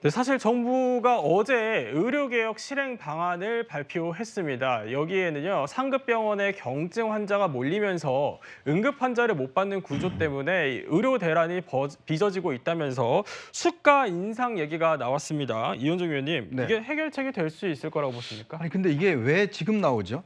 네, 사실 정부가 어제 의료개혁 실행 방안을 발표했습니다. 여기에는요, 상급병원에 경증 환자가 몰리면서 응급 환자를 못 받는 구조 때문에 의료 대란이 빚어지고 있다면서 수가 인상 얘기가 나왔습니다. 이현정 의원님, 네. 이게 해결책이 될 수 있을 거라고 보십니까? 아니 근데 이게 왜 지금 나오죠?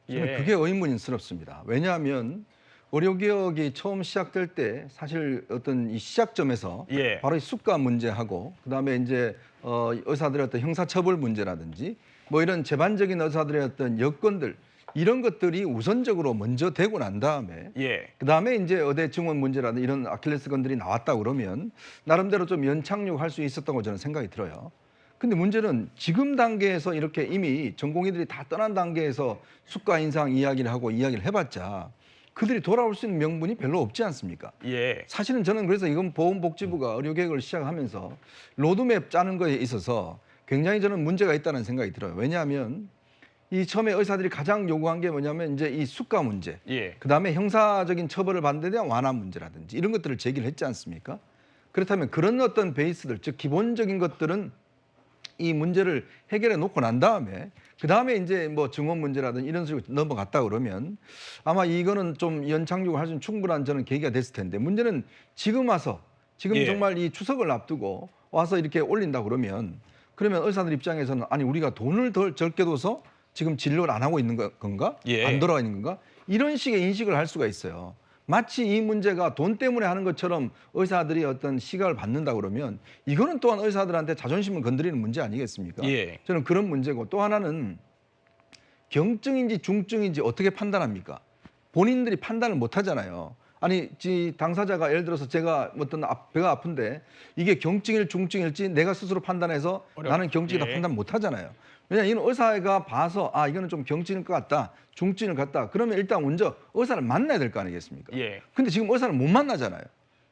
저는 그게 예, 의문스럽습니다. 왜냐하면 의료개혁이 처음 시작될 때 사실 어떤 이 시작점에서 예, 바로 이 수가 문제하고 그다음에 이제 의사들의 어떤 형사처벌 문제라든지 뭐 이런 제반적인 의사들의 어떤 여건들 이런 것들이 우선적으로 먼저 되고 난 다음에 예, 그다음에 이제 의대 증원 문제라든지 이런 아킬레스건들이 나왔다 그러면 나름대로 좀 연착륙할 수 있었다고 저는 생각이 들어요. 근데 문제는 지금 단계에서 이렇게 이미 전공의들이 다 떠난 단계에서 수가 인상 이야기를 하고 이야기를 해봤자 그들이 돌아올 수 있는 명분이 별로 없지 않습니까? 예, 사실은 저는 그래서 이건 보건복지부가 의료개혁을 시작하면서 로드맵 짜는 거에 있어서 굉장히 저는 문제가 있다는 생각이 들어요. 왜냐하면 이 처음에 의사들이 가장 요구한 게 뭐냐면 이제 이 수가 문제, 예, 그다음에 형사적인 처벌을 받는 데 대한 완화 문제라든지 이런 것들을 제기를 했지 않습니까? 그렇다면 그런 어떤 베이스들, 즉 기본적인 것들은 이 문제를 해결해 놓고 난 다음에 그다음에 이제 뭐 증원 문제라든지 이런 식으로 넘어갔다 그러면 아마 이거는 좀 연착륙을 할 수 있는 충분한 저는 계기가 됐을 텐데 문제는 지금 와서 지금 예, 정말 이 추석을 앞두고 와서 이렇게 올린다 그러면 의사들 입장에서는 아니 우리가 돈을 덜 적게 둬서 지금 진료를 안 하고 있는 건가? 안 예. 돌아가 있는 건가? 이런 식의 인식을 할 수가 있어요. 마치 이 문제가 돈 때문에 하는 것처럼 의사들이 어떤 시각을 받는다 그러면 이거는 또한 의사들한테 자존심을 건드리는 문제 아니겠습니까? 예. 저는 그런 문제고 또 하나는 경증인지 중증인지 어떻게 판단합니까? 본인들이 판단을 못 하잖아요. 아니, 당사자가 예를 들어서 제가 어떤 배가 아픈데 이게 경증일 중증일지 내가 스스로 판단해서 나는 경증이다 예, 판단 못 하잖아요. 왜냐하면 이는 의사가 봐서 아, 이거는 좀 경증일 것 같다. 중증일 것 같다. 그러면 일단 먼저 의사를 만나야 될 거 아니겠습니까? 예, 근데 지금 의사를 못 만나잖아요.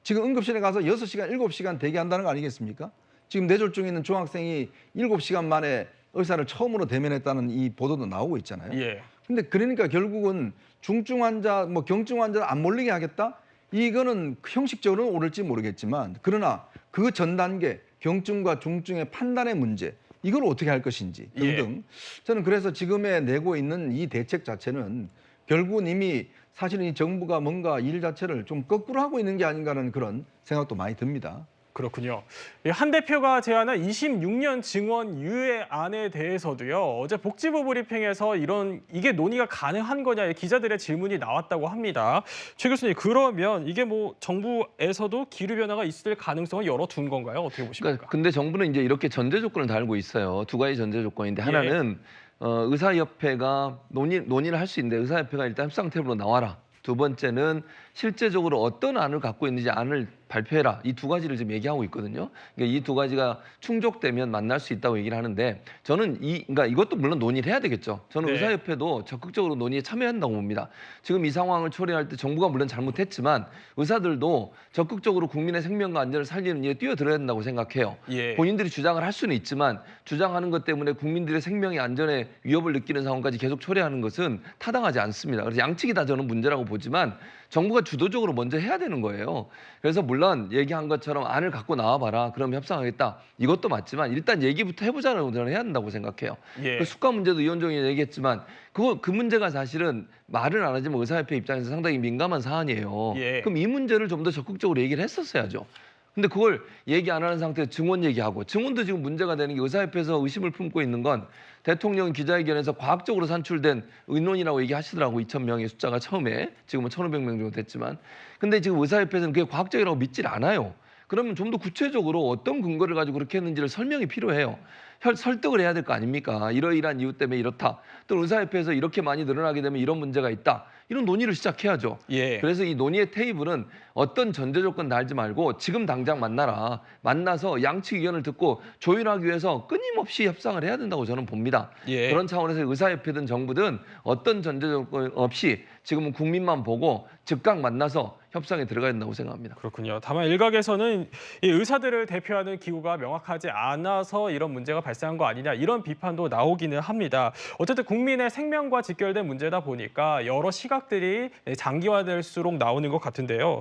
지금 응급실에 가서 6시간, 7시간 대기한다는 거 아니겠습니까? 지금 뇌졸중에 있는 중학생이 7시간 만에 의사를 처음으로 대면했다는 이 보도도 나오고 있잖아요. 예. 근데 그러니까 결국은 중증 환자, 뭐 경증 환자를 안 몰리게 하겠다? 이거는 형식적으로는 옳을지 모르겠지만 그러나 그 전 단계 경증과 중증의 판단의 문제 이걸 어떻게 할 것인지 예. 등등 저는 그래서 지금에 내고 있는 이 대책 자체는 결국은 이미 사실은 이 정부가 뭔가 일 자체를 좀 거꾸로 하고 있는 게 아닌가라는 그런 생각도 많이 듭니다. 그렇군요. 한 대표가 제안한 26년 증원 유예안에 대해서도요. 어제 복지부 브리핑에서 이게 논의가 가능한 거냐 기자들의 질문이 나왔다고 합니다. 최 교수님, 그러면 이게 뭐 정부에서도 기류 변화가 있을 가능성을 열어둔 건가요? 어떻게 보십니까? 그러니까 근데 정부는 이제 이렇게 전제 조건을 달고 있어요. 두 가지 전제 조건인데 예, 하나는 의사협회가 논의를 할 수 있는데 의사협회가 일단 협상 테이블로 나와라. 두 번째는 실제적으로 어떤 안을 갖고 있는지 안을 발표해라. 이 두 가지를 지금 얘기하고 있거든요. 그러니까 이 두 가지가 충족되면 만날 수 있다고 얘기를 하는데 저는 그러니까 이것도 물론 논의를 해야 되겠죠. 저는 네. 의사협회도 적극적으로 논의에 참여한다고 봅니다. 지금 이 상황을 처리할 때 정부가 물론 잘못했지만 의사들도 적극적으로 국민의 생명과 안전을 살리는 일에 뛰어들어야 된다고 생각해요. 예, 본인들이 주장을 할 수는 있지만 주장하는 것 때문에 국민들의 생명의 안전에 위협을 느끼는 상황까지 계속 초래하는 것은 타당하지 않습니다. 그래서 양측이 다 저는 문제라고 보지만 정부가 주도적으로 먼저 해야 되는 거예요. 그래서 물론 얘기한 것처럼 안을 갖고 나와봐라. 그럼 협상하겠다. 이것도 맞지만 일단 얘기부터 해보자는 저는 해야 된다고 생각해요. 예, 그 수가 문제도 이현정이 얘기했지만 그 문제가 사실은 말을 안 하지만 의사협회 입장에서 상당히 민감한 사안이에요. 예, 그럼 이 문제를 좀 더 적극적으로 얘기를 했었어야죠. 근데 그걸 얘기 안 하는 상태에서 증원 얘기하고 증원도 지금 문제가 되는 게 의사협회에서 의심을 품고 있는 건 대통령 기자회견에서 과학적으로 산출된 의논이라고 얘기하시더라고. 2,000명의 숫자가 처음에 지금은 1,500명 정도 됐지만 근데 지금 의사협회에서는 그게 과학적이라고 믿질 않아요. 그러면 좀 더 구체적으로 어떤 근거를 가지고 그렇게 했는지를 설명이 필요해요. 설득을 해야 될 거 아닙니까? 이러이러한 이유 때문에 이렇다. 또 의사협회에서 이렇게 많이 늘어나게 되면 이런 문제가 있다. 이런 논의를 시작해야죠. 예. 그래서 이 논의의 테이블은 어떤 전제 조건 달지 말고 지금 당장 만나라. 만나서 양측 의견을 듣고 조율하기 위해서 끊임없이 협상을 해야 된다고 저는 봅니다. 예. 그런 차원에서 의사협회든 정부든 어떤 전제 조건 없이 지금은 국민만 보고 즉각 만나서 협상에 들어가야 된다고 생각합니다. 그렇군요. 다만 일각에서는 이 의사들을 대표하는 기구가 명확하지 않아서 이런 문제가 발생한 거 아니냐 이런 비판도 나오기는 합니다. 어쨌든 국민의 생명과 직결된 문제다 보니까 여러 시각들이 장기화될수록 나오는 것 같은데요.